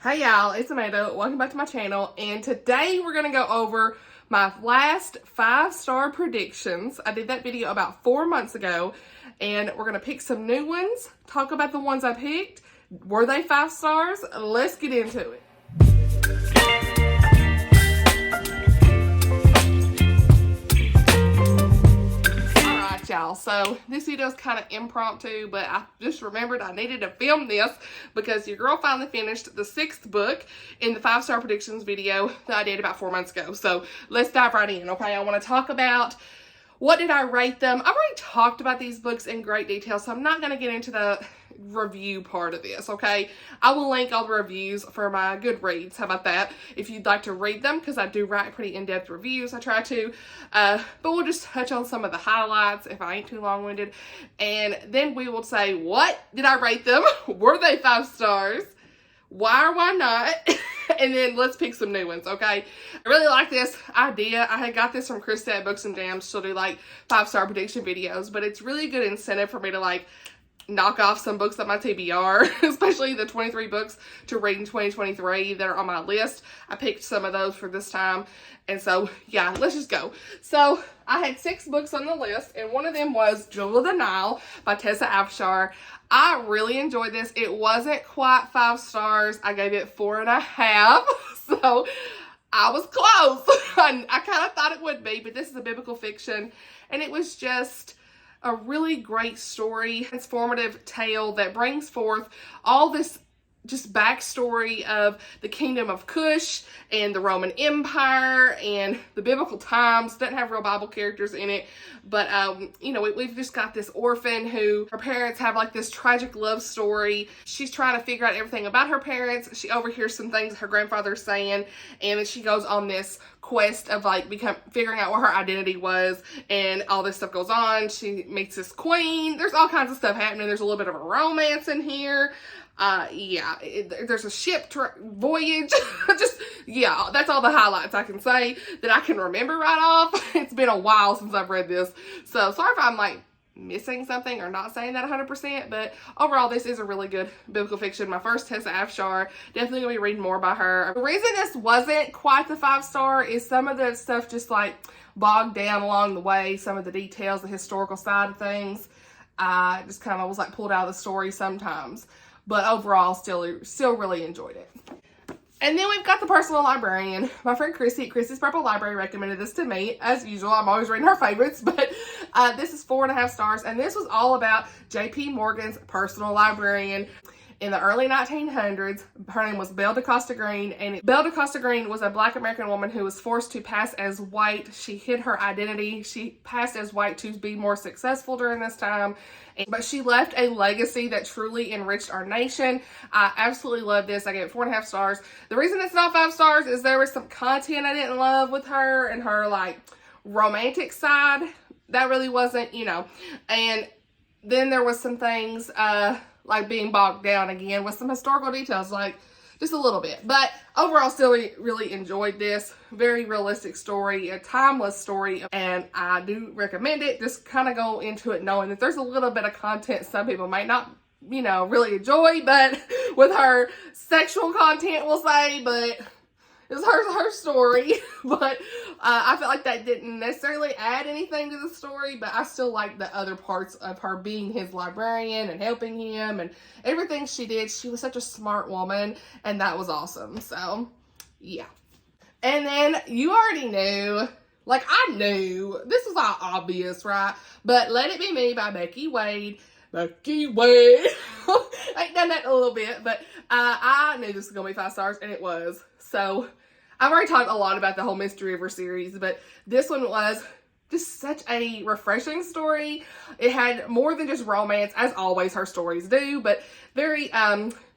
Hey y'all, it's Amanda. Welcome back to my channel, and today we're going to go over my last 5-star predictions. I did that video about 4 months ago, and we're going to pick some new ones, talk about the ones I picked. Were they 5 stars? Let's get into it. Y'all, so this video is kind of impromptu, but I just remembered I needed to film this because your girl finally finished the 6th book in the 5-star predictions video that I did about 4 months ago. So let's dive right in. Okay, I want to talk about what did I rate them. I've already talked about these books in great detail, so I'm not going to get into the review part of this. Okay, I will link all the reviews for my Goodreads. How about that? If you'd like to read them, because I do write pretty in-depth reviews, I try to, but we'll just touch on some of the highlights if I ain't too long-winded, and then we will say, what did I rate them? Were they 5 stars? Why or why not? And then let's pick some new ones, okay? I really like this idea. I had got this from Krista at Books and Jams. She'll do like 5-star prediction videos, but it's really good incentive for me to like knock off some books on my TBR, especially the 23 books to read in 2023 that are on my list. I picked some of those for this time, and so yeah, let's just go. So I had 6 books on the list, and one of them was Jewel of the Nile by Tessa Afshar. I really enjoyed this. It wasn't quite 5 stars. I gave it 4.5, so I was close. I kind of thought it would be, but this is a biblical fiction, and it was just a really great story, transformative tale that brings forth all this just backstory of the kingdom of Cush and the Roman Empire and the biblical times. Doesn't have real Bible characters in it, but you know, we've just got this orphan who her parents have like this tragic love story. She's trying to figure out everything about her parents. She overhears some things her grandfather's saying, and then she goes on this quest of like figuring out what her identity was, and all this stuff goes on. She meets this queen. There's all kinds of stuff happening. There's a little bit of a romance in here. Yeah, there's a ship voyage. Just, yeah, that's all the highlights I can say that I can remember right off. It's been a while since I've read this, so sorry if I'm like missing something or not saying that 100%, but overall this is a really good biblical fiction. My first Tessa Afshar, definitely gonna be reading more by her. The reason this wasn't quite the 5-star is some of the stuff just like bogged down along the way. Some of the details, the historical side of things, just kind of was like pulled out of the story sometimes. But overall, still really enjoyed it. And then we've got The Personal Librarian. My friend Chrissy at Chrissy's Purple Library recommended this to me. As usual, I'm always reading her favorites, but this is 4.5 stars. And this was all about J.P. Morgan's personal librarian. In the early 1900s, her name was Belle DeCosta Green, and Belle DeCosta Green was a Black American woman who was forced to pass as white. She hid her identity. She passed as white to be more successful during this time, but she left a legacy that truly enriched our nation. I absolutely love this. I gave it 4.5 stars. The reason it's not 5 stars is there was some content I didn't love with her and her like romantic side. That really wasn't, you know, and then there was some things, like being bogged down again with some historical details, like just a little bit. But overall, still really enjoyed this. Very realistic story, a timeless story, and I do recommend it. Just kind of go into it knowing that there's a little bit of content some people might not, you know, really enjoy, but with her sexual content, we'll say, but it's her story. But I felt like that didn't necessarily add anything to the story, but I still like the other parts of her being his librarian and helping him and everything she did. She was such a smart woman, and that was awesome. So yeah. And then you already knew, like I knew, this was all obvious, right? But Let It Be Me by Becky Wade. Becky Wade. I ain't done that in a little bit, but I knew this was going to be 5 stars, and it was. So I've already talked a lot about the whole Mystery River series, but this one was just such a refreshing story. It had more than just romance, as always her stories do, but very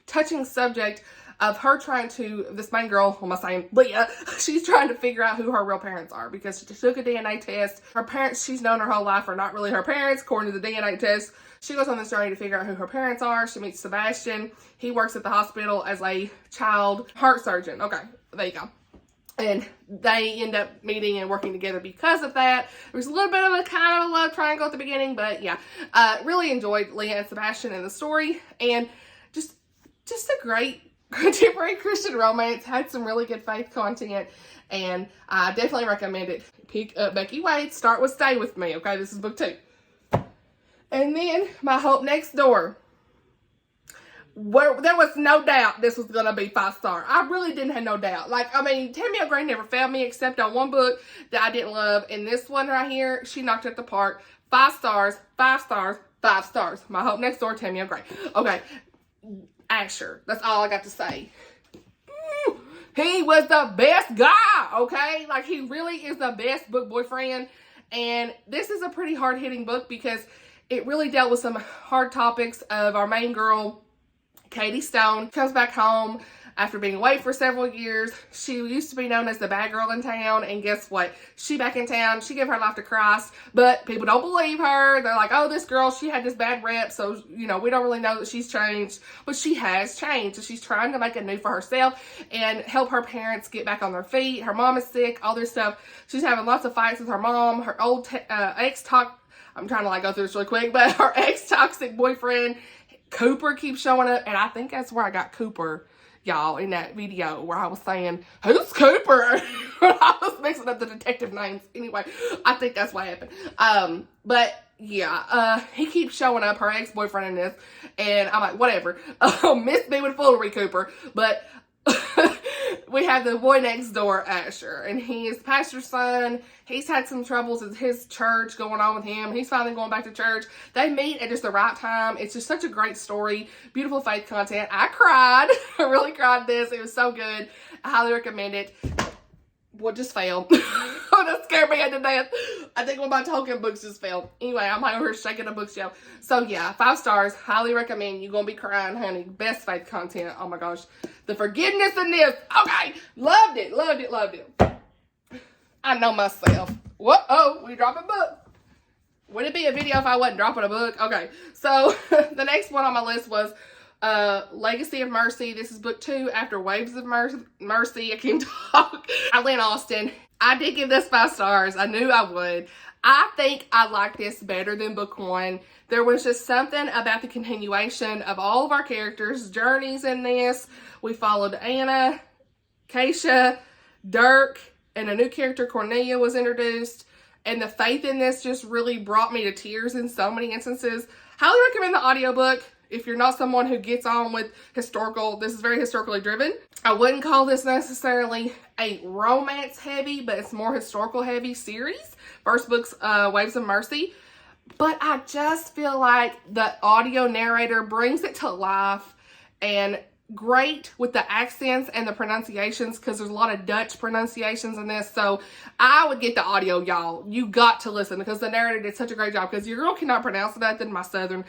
touching subject of her trying to, this main girl, what am I saying, Leah, she's trying to figure out who her real parents are because she took a DNA test. Her parents, she's known her whole life, are not really her parents, according to the DNA test. She goes on this journey to figure out who her parents are. She meets Sebastian. He works at the hospital as a child heart surgeon. Okay, there you go. And they end up meeting and working together because of that. There's a little bit of a kind of a love triangle at the beginning, but yeah. Really enjoyed Leah and Sebastian and the story. And just a great contemporary Christian romance. Had some really good faith content, and I definitely recommend it. Pick up Becky Wade. Start with Stay With Me. Okay, this is book 2. And then My Hope Next Door. There was no doubt this was going to be 5-star. I really didn't have no doubt. Like, I mean, Tammy O'Gray never failed me except on one book that I didn't love. And this one right here, she knocked it at the park. 5 stars, 5 stars, 5 stars. My Hope Next Door, Tammy O'Gray. Okay, Afshar. That's all I got to say. He was the best guy, okay? Like, he really is the best book boyfriend. And this is a pretty hard-hitting book because it really dealt with some hard topics of our main girl, Katie Stone, comes back home after being away for several years. She used to be known as the bad girl in town, and guess what? She back in town. She gave her life to Christ, but people don't believe her. They're like, oh, this girl, she had this bad rep, so, you know, we don't really know that she's changed, but she has changed, and she's trying to make it new for herself and help her parents get back on their feet. Her mom is sick, all this stuff. She's having lots of fights with her mom. Her old I'm trying to, like, go through this really quick, but her ex-toxic boyfriend, Cooper, keeps showing up, and I think that's where I got Cooper, y'all, in that video where I was saying, who's Cooper? I was mixing up the detective names. Anyway, I think that's what happened. But yeah, he keeps showing up, her ex-boyfriend in this, and I'm like, whatever. Miss me with foolery, Cooper. But we have the boy next door, Afshar, and he is the pastor's son. He's had some troubles at his church going on with him. He's finally going back to church. They meet at just the right time. It's just such a great story. Beautiful faith content. I cried. I really cried this. It was so good. I highly recommend it. What just fell? Oh, that scared me into death. I think one of my Tolkien books just fell. Anyway, I'm over here shaking a bookshelf. So yeah, 5 stars. Highly recommend. You're going to be crying, honey. Best faith content. Oh my gosh. The forgiveness in this. Okay. Loved it. Loved it. Loved it. I know myself. What? Oh, we dropped a book. Would it be a video if I wasn't dropping a book? Okay. So the next one on my list was Legacy of Mercy. This is book 2 after Waves of Mercy. I can't talk. Lynn Austin. I did give this 5 stars. I knew I would. I think I like this better than book 1. There was just something about the continuation of all of our characters' journeys in this. We followed Anna, Keisha, Dirk, and a new character, Cornelia, was introduced. And the faith in this just really brought me to tears in so many instances. Highly recommend the audiobook. If you're not someone who gets on with historical, this is very historically driven. I wouldn't call this necessarily a romance heavy, but it's more historical heavy series. First book's Waves of Mercy. But I just feel like the audio narrator brings it to life, and great with the accents and the pronunciations, because there's a lot of Dutch pronunciations in this. So I would get the audio, y'all. You got to listen, because the narrator did such a great job, because your girl cannot pronounce nothing. My southern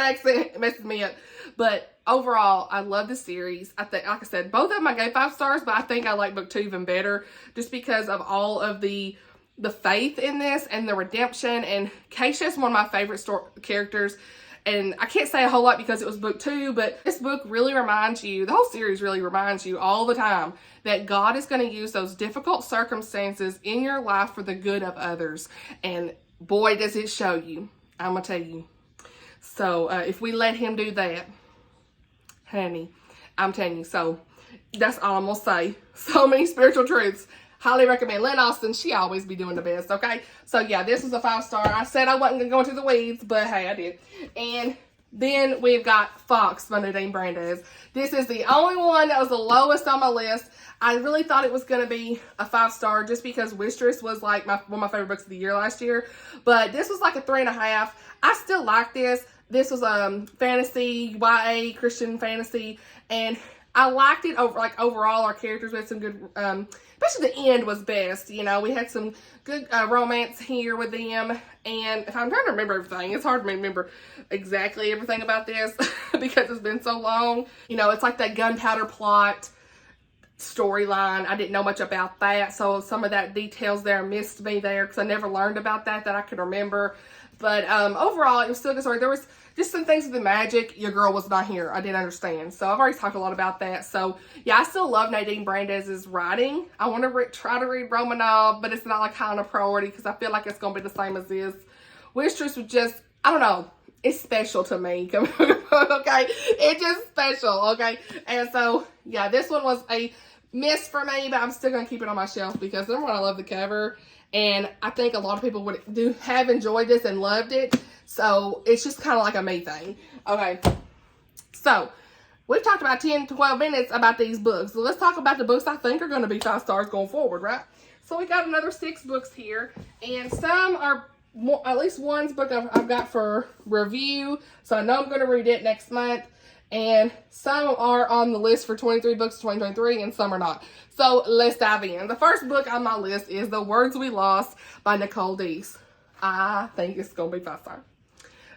accent messes me up. But overall, I love the series. I think, like I said, both of them I gave 5 stars, but I think I like book 2 even better, just because of all of the faith in this and the redemption. And Keisha is one of my favorite characters. And I can't say a whole lot because it was book 2, but this book really reminds you, the whole series really reminds you all the time, that God is going to use those difficult circumstances in your life for the good of others. And boy, does it show you. I'm going to tell you. So if we let him do that, honey, I'm telling you. So that's all I'm going to say. So many spiritual truths. Highly recommend. Lynn Austin, she always be doing the best, okay? So, yeah, this was a 5 star. I said I wasn't going to go into the weeds, but, hey, I did. And then we've got Fawkes by Nadine Brandes. This is the only one that was the lowest on my list. I really thought it was going to be a 5 star just because Wistress was, like, one of my favorite books of the year last year. But this was, like, a 3.5. I still like this. This was fantasy, YA, Christian fantasy, and I liked it overall. Our characters, we had some good, especially the end was best. You know, we had some good romance here with them. And if I'm trying to remember everything, it's hard to remember exactly everything about this because it's been so long. You know, it's like that gunpowder plot storyline. I didn't know much about that. So some of that details there missed me there because I never learned about that I could remember. But overall, it was still a good story. There was just some things with the magic. Your girl was not here. I didn't understand. So I've already talked a lot about that. So yeah, I still love Nadine Brandes' writing. I want to try to read Romanov, but it's not like high on a priority because I feel like it's going to be the same as this. Wistress was just, I don't know. it's special to me. Okay, it's just special. Okay, and so yeah, this one was a miss for me, but I'm still gonna keep it on my shelf because number one, I love the cover, and I think a lot of people have enjoyed this and loved it. So it's just kind of like a me thing. Okay, so we've talked about 10 to 12 minutes about these books. So let's talk about the books I think are going to be 5 stars going forward, right? So we got another 6 books here, and some are at least one's book I've got for review, so I know I'm going to read it next month, and some are on the list for 23 books 2023, and some are not. So let's dive in. The first book on my list is The Words We Lost by Nicole Deese. I think it's going to be 5 stars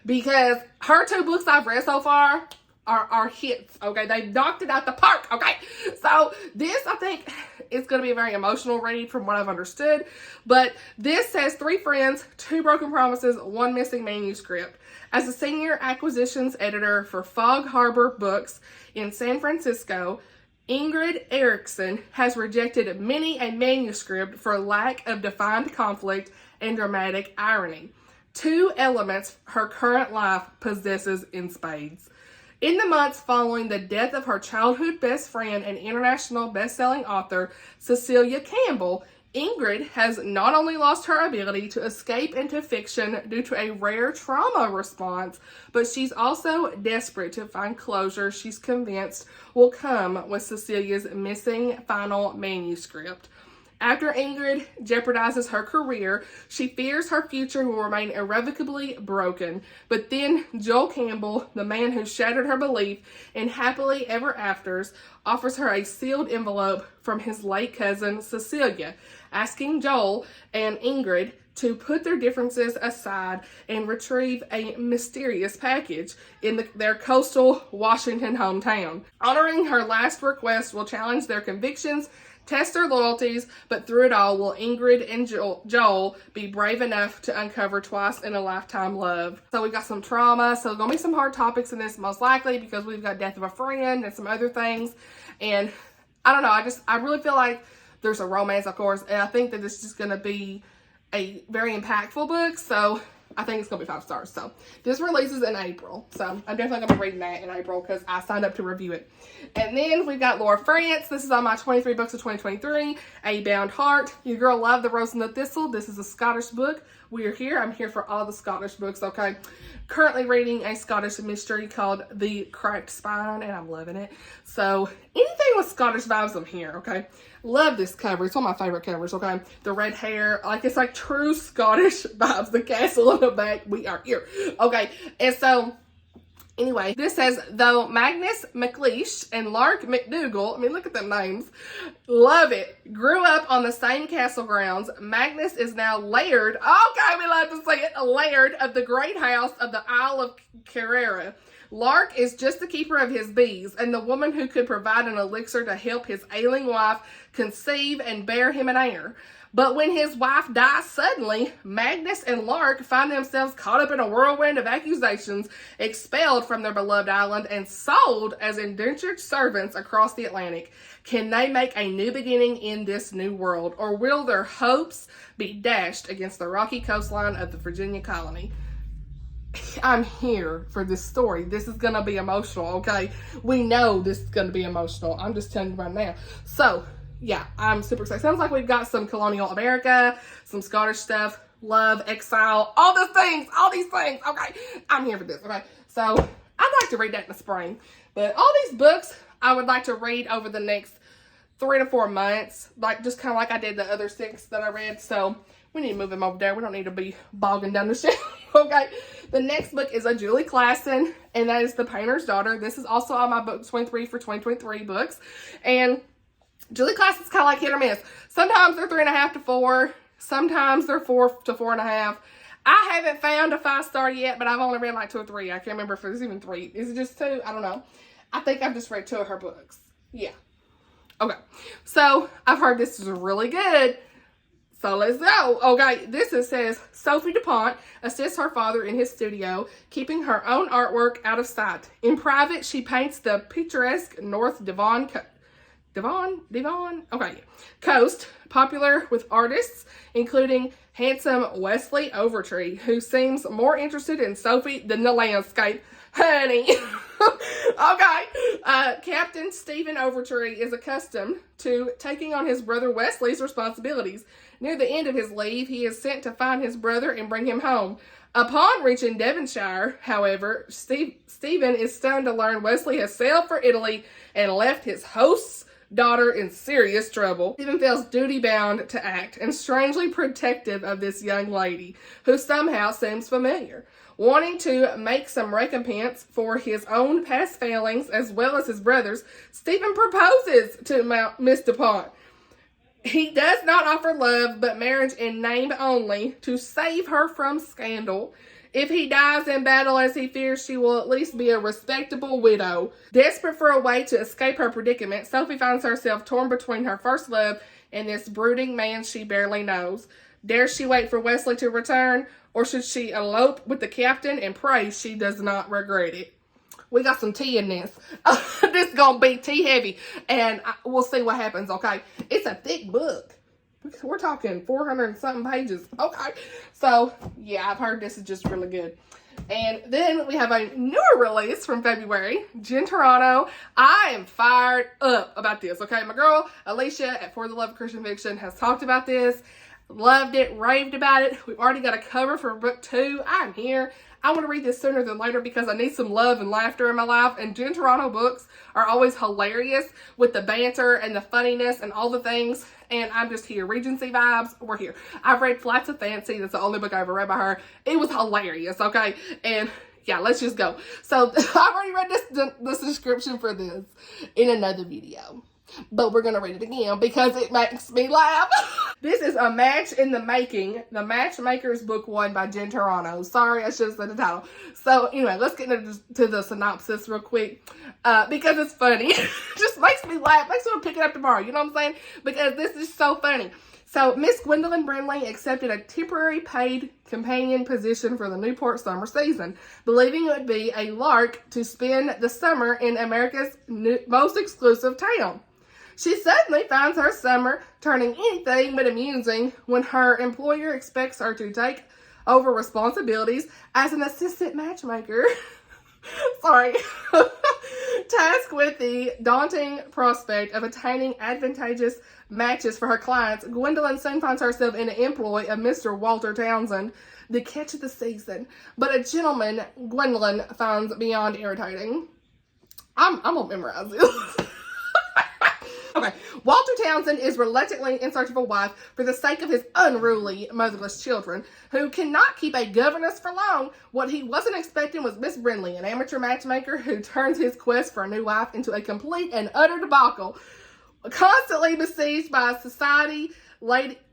because her 2 books I've read so far are hits, okay? They've knocked it out the park, okay? So this, I think, is going to be a very emotional read from what I've understood. But this says 3 friends, 2 broken promises, 1 missing manuscript. As a senior acquisitions editor for Fog Harbor Books in San Francisco, Ingrid Erickson has rejected many a manuscript for lack of defined conflict and dramatic irony. 2 elements her current life possesses in spades. In the months following the death of her childhood best friend and international best-selling author Cecilia Campbell, Ingrid has not only lost her ability to escape into fiction due to a rare trauma response, but she's also desperate to find closure she's convinced will come with Cecilia's missing final manuscript. After Ingrid jeopardizes her career, she fears her future will remain irrevocably broken. But then Joel Campbell, the man who shattered her belief in happily ever afters, offers her a sealed envelope from his late cousin Cecilia, asking Joel and Ingrid to put their differences aside and retrieve a mysterious package in their coastal Washington hometown. Honoring her last request will challenge their convictions, test their loyalties, but through it all, will Ingrid and Joel be brave enough to uncover twice-in-a-lifetime love? So we've got some trauma, so there's going to be some hard topics in this most likely because we've got death of a friend and some other things. And I don't know, I really feel like there's a romance, of course, and I think that this is just going to be a very impactful book, so I think it's going to be 5 stars. So this releases in April, so I'm definitely going to be reading that in April because I signed up to review it. And then we've got Laura Frantz. This is on my 23 books of 2023. A Bound Heart. Your girl loved The Rose and the Thistle. This is a Scottish book. We are here. I'm here for all the Scottish books, okay? Currently reading a Scottish mystery called The Cracked Spine, and I'm loving it. So anything with Scottish vibes, I'm here, okay? Love this cover. It's one of my favorite covers, okay? The red hair, like it's like true Scottish vibes. The castle on the back, we are here, okay? And so, anyway, this says, though Magnus MacLeish and Lark McDougall, I mean, look at them names, love it, grew up on the same castle grounds, Magnus is now laird, okay, we love to say it, a laird of the great house of the Isle of Carrera. Lark is just the keeper of his bees and the woman who could provide an elixir to help his ailing wife conceive and bear him an heir. But when his wife dies suddenly, Magnus and Lark find themselves caught up in a whirlwind of accusations, expelled from their beloved island, and sold as indentured servants across the Atlantic. Can they make a new beginning in this new world, or will their hopes be dashed against the rocky coastline of the Virginia colony? I'm here for this story. This is going to be emotional, okay? We know this is going to be emotional. I'm just telling you right now. So, yeah, I'm super excited. Sounds like we've got some colonial America, some Scottish stuff, love, exile, all these things, okay? I'm here for this, okay? So, I'd like to read that in the spring. But all these books, I would like to read over the next 3 to 4 months, like just kind of like I did the other 6 that I read. So, we need to move them over there. We don't need to be bogging down the shelf, okay? The next book is a Julie Klassen, and that is The Painter's Daughter. This is also on my book 23 for 2023 books. And Julie Klassen's kind of like hit or miss. Sometimes they're 3.5 to 4. Sometimes they're 4 to 4.5. I haven't found a 5-star yet, but I've only read like 2 or 3. I can't remember if it's even 3. Is it just 2? I don't know. I think I've just read 2 of her books. Yeah. Okay. So, I've heard this is really good. So let's go. Okay, this says, Sophie DuPont assists her father in his studio, keeping her own artwork out of sight. In private, she paints the picturesque North Devon Devon, okay. Coast, popular with artists, including handsome Wesley Overtree, who seems more interested in Sophie than the landscape. Honey. Okay. Captain Stephen Overtree is accustomed to taking on his brother Wesley's responsibilities. Near the end of his leave, he is sent to find his brother and bring him home. Upon reaching Devonshire, however, Stephen is stunned to learn Wesley has sailed for Italy and left his host's daughter in serious trouble. Stephen feels duty-bound to act and strangely protective of this young lady, who somehow seems familiar. Wanting to make some recompense for his own past failings as well as his brother's, Stephen proposes to Miss DuPont. He does not offer love, but marriage in name only, to save her from scandal. If he dies in battle as he fears, she will at least be a respectable widow. Desperate for a way to escape her predicament, Sophie finds herself torn between her first love and this brooding man she barely knows. Dare she wait for Wesley to return, or should she elope with the captain and pray she does not regret it? We got some tea in this. This is going to be tea heavy, and we'll see what happens, okay? It's a thick book. We're talking 400 and something pages. Okay. So, yeah, I've heard this is just really good. And then we have a newer release from February, Turano. I am fired up about this, okay? My girl, Alicia at For the Love of Christian Fiction has talked about this. Loved it, raved about it. We've already got a cover for book 2. I'm here. I want to read this sooner than later because I need some love and laughter in my life. And Turano books are always hilarious with the banter and the funniness and all the things. And I'm just here. Regency vibes, we're here. I've read Flights of Fancy. That's the only book I ever read by her. It was hilarious, okay? And yeah, let's just go. So I've already read this description for this in another video. But we're going to read it again because it makes me laugh. This is A Match in the Making, The Matchmaker's Book 1 by Turano. Sorry, I should have said the title. So, anyway, let's get into the synopsis real quick. Because it's funny. It just makes me laugh. Makes me want to pick it up tomorrow. You know what I'm saying? Because this is so funny. So, Miss Gwendolyn Brindley accepted a temporary paid companion position for the Newport summer season, believing it would be a lark to spend the summer in America's most exclusive town. She suddenly finds her summer turning anything but amusing when her employer expects her to take over responsibilities as an assistant matchmaker. Sorry. Tasked with the daunting prospect of attaining advantageous matches for her clients, Gwendolyn soon finds herself in the employ of Mr. Walter Townsend, the catch of the season, but a gentleman Gwendolyn finds beyond irritating. I'm gonna memorize this. Okay, Walter Townsend is reluctantly in search of a wife for the sake of his unruly, motherless children, who cannot keep a governess for long. What he wasn't expecting was Miss Brindley, an amateur matchmaker who turns his quest for a new wife into a complete and utter debacle. Constantly besieged by society ladies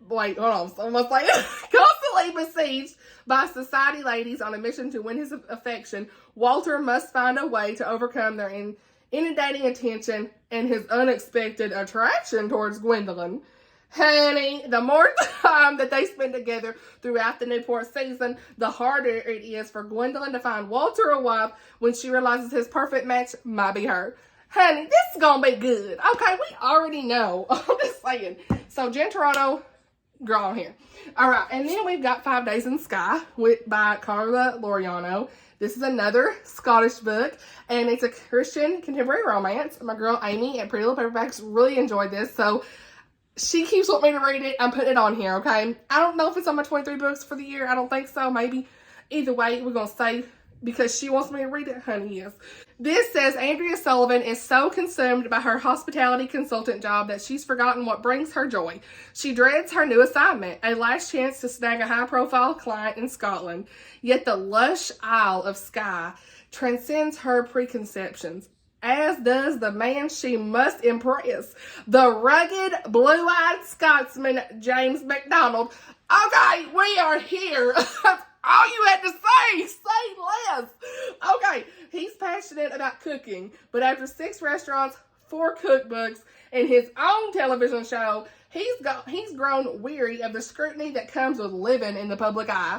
on a mission to win his affection, Walter must find a way to overcome their inundating attention and his unexpected attraction towards Gwendolyn. Honey, the more time that they spend together throughout the Newport season, the harder it is for Gwendolyn to find Walter a wife when she realizes his perfect match might be her. Honey, this is gonna be good. Okay, we already know. I'm just saying. So, Turano, girl on here. All right, and then we've got 5 Days in Skye by Carla Laureano. This is another Scottish book, and it's a Christian contemporary romance. My girl Amy at Pretty Little Paperbacks really enjoyed this, so she keeps wanting me to read it. I'm putting it on here, okay? I don't know if it's on my 23 books for the year. I don't think so. Maybe. Either way, we're going to say because she wants me to read it. Honey, yes. This says Andrea Sullivan is so consumed by her hospitality consultant job that she's forgotten what brings her joy. She dreads her new assignment, a last chance to snag a high-profile client in Scotland. Yet the lush Isle of Skye transcends her preconceptions, as does the man she must impress, the rugged, blue-eyed Scotsman, James MacDonald. Okay, we are here. All you had to say less. Okay, he's passionate about cooking, but after 6 restaurants, 4 cookbooks, and his own television show, he's grown weary of the scrutiny that comes with living in the public eye.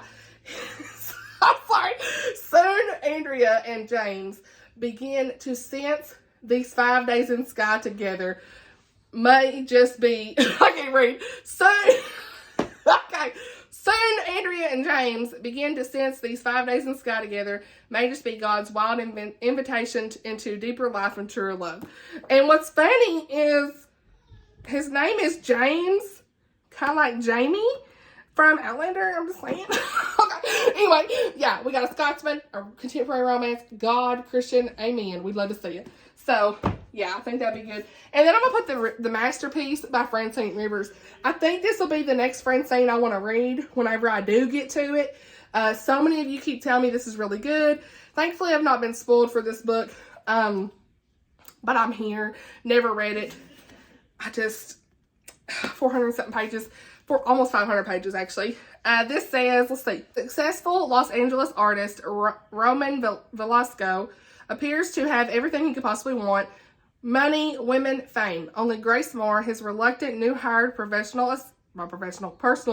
I'm sorry. Soon, Andrea and James begin to sense these 5 Days in Skye together. may just be, I can't read, soon, okay, soon Andrea and James begin to sense these 5 days in Skye together may just be God's wild invitation into deeper life and truer love. And what's funny is his name is James, kind of like Jamie from Outlander, I'm just saying. Okay. Anyway, yeah, we got a Scotsman, a contemporary romance, God, Christian, amen. We'd love to see it. So, yeah, I think that'd be good. And then I'm going to put the Masterpiece by Francine Rivers. I think this will be the next Francine I want to read whenever I do get to it. So many of you keep telling me this is really good. Thankfully, I've not been spoiled for this book. But I'm here. Never read it. I just, 400 something pages. For almost 500 pages, actually. This says, let's see, successful Los Angeles artist Roman Velasco appears to have everything he could possibly want. Money, women, fame. Only Grace Moore, his reluctant new hired personal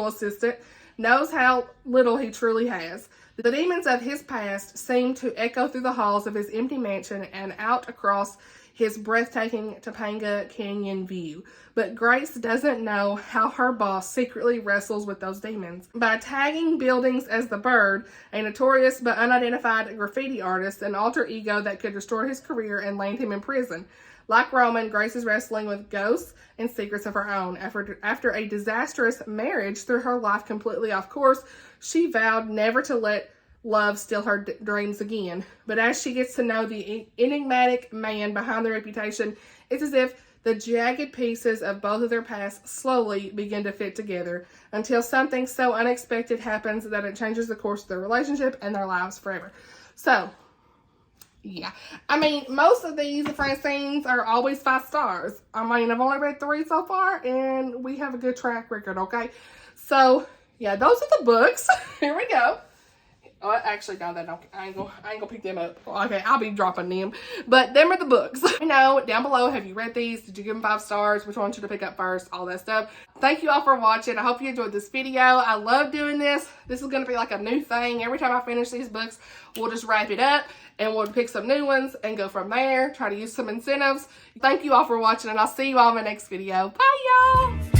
assistant, knows how little he truly has. The demons of his past seem to echo through the halls of his empty mansion and out across his breathtaking Topanga Canyon view. But Grace doesn't know how her boss secretly wrestles with those demons. By tagging buildings as the Bird, a notorious but unidentified graffiti artist, an alter ego that could destroy his career and land him in prison. Like Roman, Grace is wrestling with ghosts and secrets of her own. After a disastrous marriage threw her life completely off course, she vowed never to let love steal her dreams again. But as she gets to know the enigmatic man behind the reputation, it's as if the jagged pieces of both of their pasts slowly begin to fit together until something so unexpected happens that it changes the course of their relationship and their lives forever. So, yeah. I mean, most of these Francines are always 5 stars. I mean, I've only read 3 so far, and we have a good track record, okay? So, yeah, those are the books. Here we go. Oh, actually, no, I ain't gonna pick them up. Okay, I'll be dropping them. But them are the books. You know, down below, have you read these? Did you give them 5 stars? Which one should I pick up first? All that stuff. Thank you all for watching. I hope you enjoyed this video. I love doing this. This is gonna be like a new thing. Every time I finish these books, we'll just wrap it up and we'll pick some new ones and go from there. Try to use some incentives. Thank you all for watching, and I'll see you all in my next video. Bye, y'all!